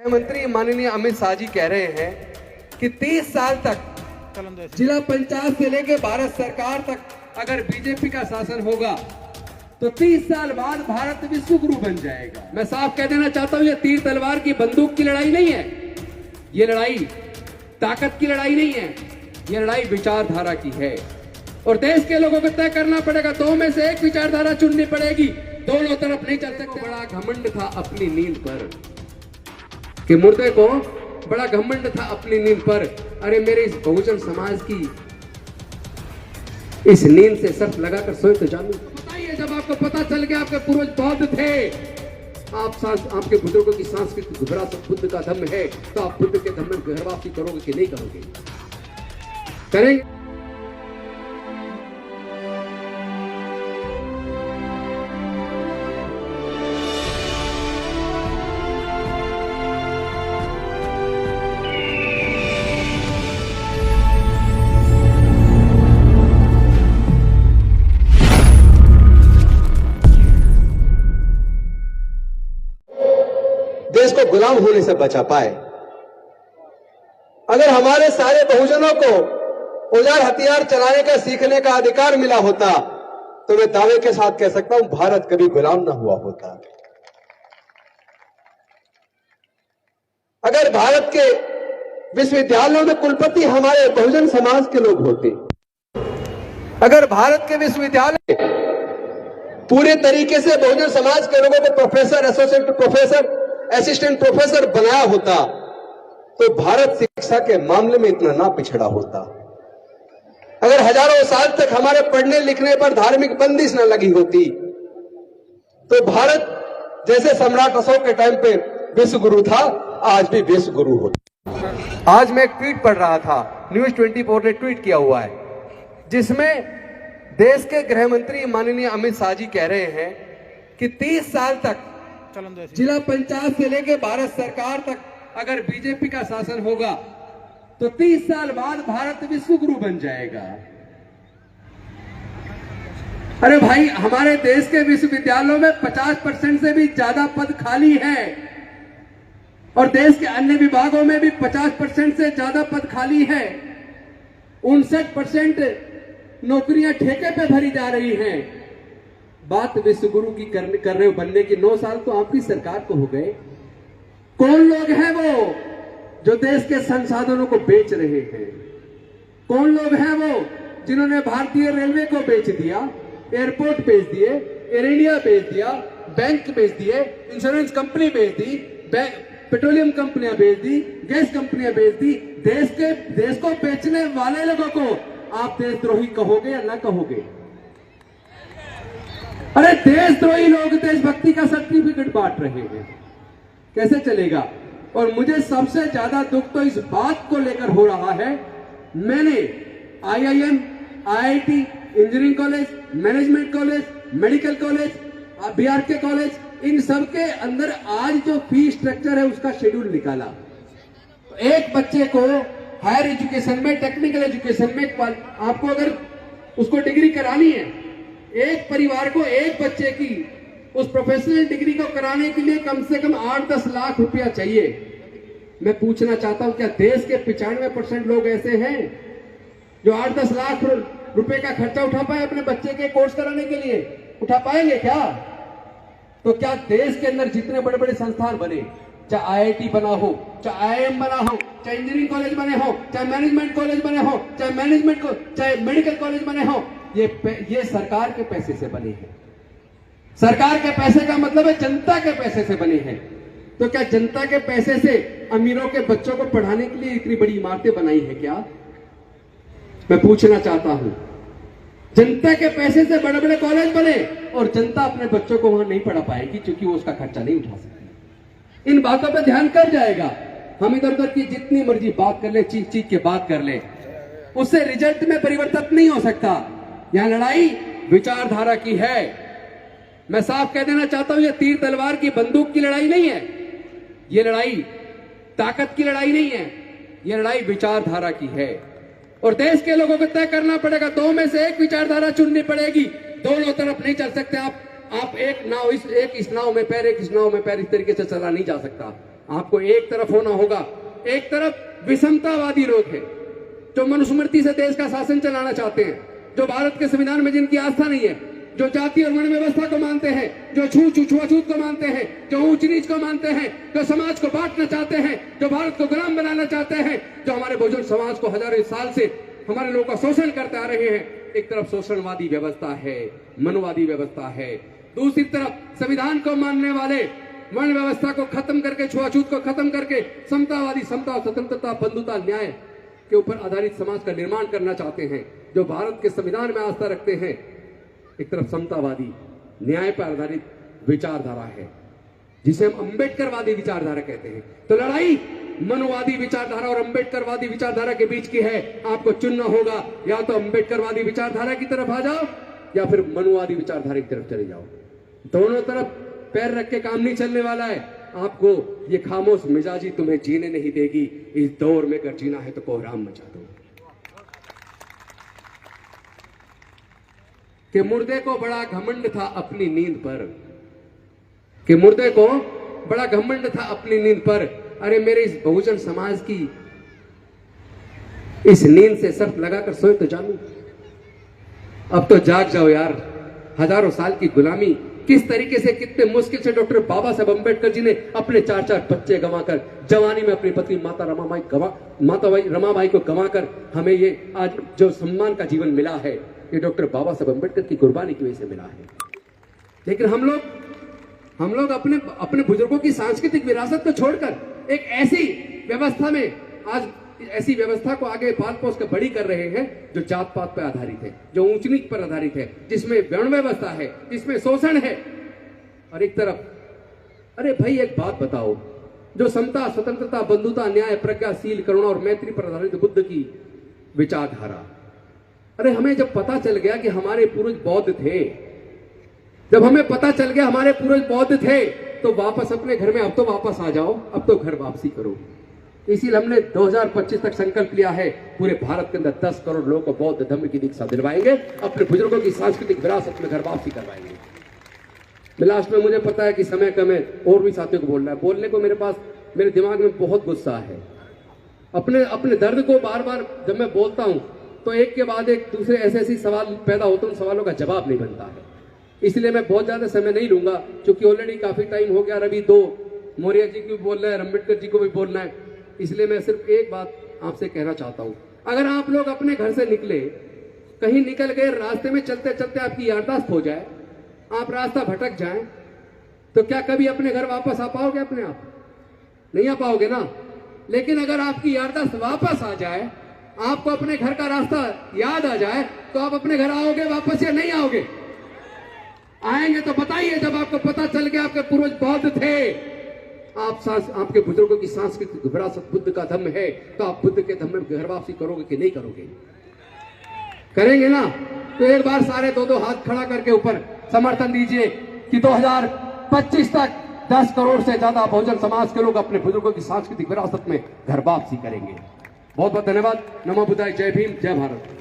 मंत्री माननीय अमित शाह जी कह रहे हैं कि 30 साल तक जिला पंचायत से लेकर भारत सरकार तक अगर बीजेपी का शासन होगा तो 30 साल बाद भारत विश्व गुरु बन जाएगा। मैं साफ कह देना चाहता हूं, ये तीर तलवार की बंदूक की लड़ाई नहीं है, ये लड़ाई ताकत की लड़ाई नहीं है, ये लड़ाई विचारधारा की है। और देश के लोगों को तय करना पड़ेगा, दो में से एक विचारधारा चुननी पड़ेगी, दोनों तरफ नहीं चल सकते। बड़ा घमंड था अपनी नींद पर, कि मुर्दे को बड़ा घमंड था अपनी नींद पर। अरे मेरे इस बहुजन समाज की इस नींद से शर्त लगाकर सोए तो जानू। बताइए, जब आपको पता चल गया आपके पूर्वज बौद्ध थे, आपके बुजुर्गों की सांस्कृतिक विरासत बुद्ध का धम्म है, तो आप बुद्ध के धम्म में गर्भवासी करोगे कि नहीं करोगे? करेंगे। देश को गुलाम होने से बचा पाए। अगर हमारे सारे बहुजनों को औजार हथियार चलाने का सीखने का अधिकार मिला होता तो मैं दावे के साथ कह सकता हूं भारत कभी गुलाम ना हुआ होता। अगर भारत के विश्वविद्यालयों में कुलपति हमारे बहुजन समाज के लोग होते, अगर भारत के विश्वविद्यालय पूरे तरीके से बहुजन समाज के लोगों को professor, associate professor, assistant professor बनाया होता तो भारत शिक्षा के मामले में इतना ना पिछड़ा होता। अगर हजारों साल तक हमारे पढ़ने लिखने पर धार्मिक बंदिश न लगी होती तो भारत जैसे सम्राट अशोक के टाइम पे विश्व गुरु था, आज भी विश्व गुरु होता। आज मैं एक ट्वीट पढ़ रहा था, न्यूज 24 ने ट्वीट किया हुआ है, जिसमें देश के गृह मंत्री माननीय अमित शाह जी कह रहे हैं कि 30 साल तक जिला पंचायत से लेकर भारत सरकार तक अगर बीजेपी का शासन होगा तो 30 साल बाद भारत विश्व गुरु बन जाएगा। अरे भाई, हमारे देश के विश्वविद्यालयों में 50% से भी ज्यादा पद खाली है और देश के अन्य विभागों में भी 50% से ज्यादा पद खाली है। 59% नौकरियां ठेके पे भरी जा रही हैं। बात विश्व गुरु की कर रहे हो बनने की, 9 साल तो आपकी सरकार को हो गए। कौन लोग हैं वो जो देश के संसाधनों को बेच रहे हैं? कौन लोग हैं वो जिन्होंने भारतीय रेलवे को बेच दिया, एयरपोर्ट बेच दिए, एयर इंडिया बेच दिया, बैंक बेच दिए, इंश्योरेंस कंपनी बेच दी, पेट्रोलियम कंपनियां बेच दी, गैस कंपनियां बेच दी। देश को बेचने वाले लोगों को आप देशद्रोही कहोगे या ना कहोगे? अरे देशद्रोही लोग देशभक्ति का सर्टिफिकेट बांट रहे हैं, कैसे चलेगा? और मुझे सबसे ज्यादा दुख तो इस बात को लेकर हो रहा है, मैंने IIM, IIT, engineering college, management college, medical college, BRK college, इन सब के अंदर आज जो फी स्ट्रक्चर है उसका शेड्यूल निकाला। तो एक बच्चे को हायर एजुकेशन में, टेक्निकल एजुकेशन में आपको अगर उसको डिग्री करानी है, एक परिवार को एक बच्चे की उस प्रोफेशनल डिग्री को कराने के लिए कम से कम 8-10 लाख रुपया चाहिए। मैं पूछना चाहता हूं, क्या देश के 95% लोग ऐसे हैं जो 8-10 लाख रुपए का खर्चा उठा पाए अपने बच्चे के कोर्स कराने के लिए? उठा पाएंगे क्या? तो क्या देश के अंदर जितने बड़े बड़े संस्थान बने, चाहे IIT बना हो, चाहे IIM बना हो, चाहे इंजीनियरिंग कॉलेज बने हो, चाहे मैनेजमेंट कॉलेज बने हो, चाहे मेडिकल कॉलेज बने हो, ये सरकार के पैसे से बने हैं। सरकार के पैसे का मतलब है जनता के पैसे से बने हैं। तो क्या जनता के पैसे से अमीरों के बच्चों को पढ़ाने के लिए इतनी बड़ी इमारतें बनाई है क्या? मैं पूछना चाहता हूं। जनता के पैसे से बड़े बड़े कॉलेज बने और जनता अपने बच्चों को वहां नहीं पढ़ा पाएगी क्योंकि वो उसका खर्चा नहीं उठा सकती। इन बातों पर ध्यान कर जाएगा। हम इधर उधर की जितनी मर्जी बात कर ले, चीख चीख के बात कर ले, उससे रिजल्ट में परिवर्तन नहीं हो सकता। यह लड़ाई विचारधारा की है। मैं साफ कह देना चाहता हूं, यह तीर तलवार की बंदूक की लड़ाई नहीं है, यह लड़ाई ताकत की लड़ाई नहीं है, यह लड़ाई विचारधारा की है। और देश के लोगों को तय करना पड़ेगा, दो में से एक विचारधारा चुननी पड़ेगी, दोनों तरफ नहीं चल सकते आप। एक इस नाव में पैर, एक इस नाव में पैर, इस तरीके से चला नहीं जा सकता। आपको एक तरफ होना होगा। एक तरफ विषमतावादी लोग हैं जो मनुस्मृति से देश का शासन चलाना चाहते हैं, जो भारत के संविधान में जिनकी आस्था नहीं है, जो जाति और वर्ण व्यवस्था को मानते हैं, जो छुआछूत को मानते हैं, जो ऊंच नीच को मानते हैं, जो समाज को बांटना चाहते हैं, जो भारत को गुलाम बनाना चाहते हैं, जो हमारे बहुजन समाज को हजारों साल से हमारे लोगों का शोषण करते आ रहे हैं। एक तरफ शोषणवादी व्यवस्था है, मनवादी व्यवस्था है, दूसरी तरफ संविधान को मानने वाले वर्ण व्यवस्था को खत्म करके, छुआछूत को खत्म करके समतावादी, समता, स्वतंत्रता, बंधुता, न्याय के ऊपर आधारित समाज का निर्माण करना चाहते हैं, जो भारत के संविधान में आस्था रखते हैं। एक तरफ समतावादी, न्याय पर आधारित विचारधारा है, जिसे हम अंबेडकरवादी विचारधारा कहते हैं। तो लड़ाई मनुवादी विचारधारा और अंबेडकरवादी विचारधारा के बीच की है। आपको चुनना होगा, या तो अंबेडकरवादी विचारधारा की तरफ आ जाओ या फिर मनुवादी विचारधारा की तरफ चले जाओ। दोनों तरफ पैर रख के काम नहीं चलने वाला है। आपको ये खामोश मिजाजी तुम्हें जीने नहीं देगी। इस दौर में अगर जीना है तो कोहराम मचा दो। कि मुर्दे को बड़ा घमंड था अपनी नींद पर, कि मुर्दे को बड़ा घमंड था अपनी नींद पर। अरे मेरे इस बहुजन समाज की इस नींद से शर्त लगाकर सोए तो जानू। अब तो जाग जाओ यार। हजारों साल की गुलामी किस तरीके से, कितने मुश्किल से डॉक्टर बाबा साहब अंबेडकर जी ने अपने 4-4 बच्चे गंवाकर, जवानी में अपनी पत्नी माता रमाबाई को गंवाकर हमें ये आज जो सम्मान का जीवन मिला है, ये डॉक्टर बाबा साहब अंबेडकर की कुर्बानी की वजह से मिला है। लेकिन हम लोग अपने बुजुर्गों की सांस्कृतिक विरासत को छोड़कर एक ऐसी व्यवस्था में, आज ऐसी व्यवस्था को आगे पाल पोस कर बड़ी कर रहे हैं जो जात पात पर आधारित है, जो ऊंच नीच पर आधारित है, जिसमें वर्ण व्यवस्था है, जिसमें शोषण है। और एक तरफ, अरे भाई एक बात बताओ, जो समता, स्वतंत्रता, बंधुता, न्याय, प्रज्ञाशील, करुणा और मैत्री पर आधारित बुद्ध की विचारधारा, अरे हमें जब पता चल गया कि हमारे पूर्वज बौद्ध थे, जब हमें पता चल गया हमारे पूर्वज बौद्ध थे, तो वापस अपने घर में अब तो वापस आ जाओ, अब तो घर वापसी करो। इसीलिए हमने 2025 तक संकल्प लिया है, पूरे भारत के अंदर 10 करोड़ लोगों को बौद्ध धर्म की दीक्षा दिलवाएंगे, अपने बुजुर्गों की सांस्कृतिक विरासत में घर वापसी करवाएंगे। लास्ट में मुझे पता है कि समय कम है, और भी साथियों को बोलना है। बोलने को मेरे दिमाग में बहुत गुस्सा है। अपने दर्द को बार बार जब मैं बोलता हूं तो एक के बाद एक दूसरे ऐसे सवाल पैदा होते हैं, उन सवालों का जवाब नहीं बनता है। इसलिए मैं बहुत ज्यादा समय नहीं लूंगा, क्योंकि ऑलरेडी काफी टाइम हो गया। अभी 2 मौर्य जी को भी बोलना है, अम्बेडकर जी को भी बोलना है। इसलिए मैं सिर्फ एक बात आपसे कहना चाहता हूं, अगर आप लोग अपने घर से निकले, कहीं निकल गए, रास्ते में चलते चलते आपकी याददाश्त हो जाए, आप रास्ता भटक जाएं, तो क्या कभी अपने घर वापस आ पाओगे? अपने आप नहीं आ पाओगे ना। लेकिन अगर आपकी याददाश्त वापस आ जाए, आपको अपने घर का रास्ता याद आ जाए, तो आप अपने घर आओगे वापस या नहीं आओगे? आएंगे तो बताइए। जब आपको पता चल गया आपके पूर्वज बौद्ध थे, आपके बुजुर्गों की सांस्कृतिक विरासत बुद्ध का धम्म है, तो आप बुद्ध के धम्म में घर वापसी करोगे कि नहीं करोगे? करेंगे ना। तो एक बार सारे 2-2 हाथ खड़ा करके ऊपर समर्थन दीजिए कि 2025 तक 10 करोड़ से ज्यादा बहुजन समाज के लोग अपने बुजुर्गों की सांस्कृतिक विरासत में घर वापसी करेंगे। बहुत बहुत धन्यवाद। नमो बुद्धाय। जय भीम, जय भारत।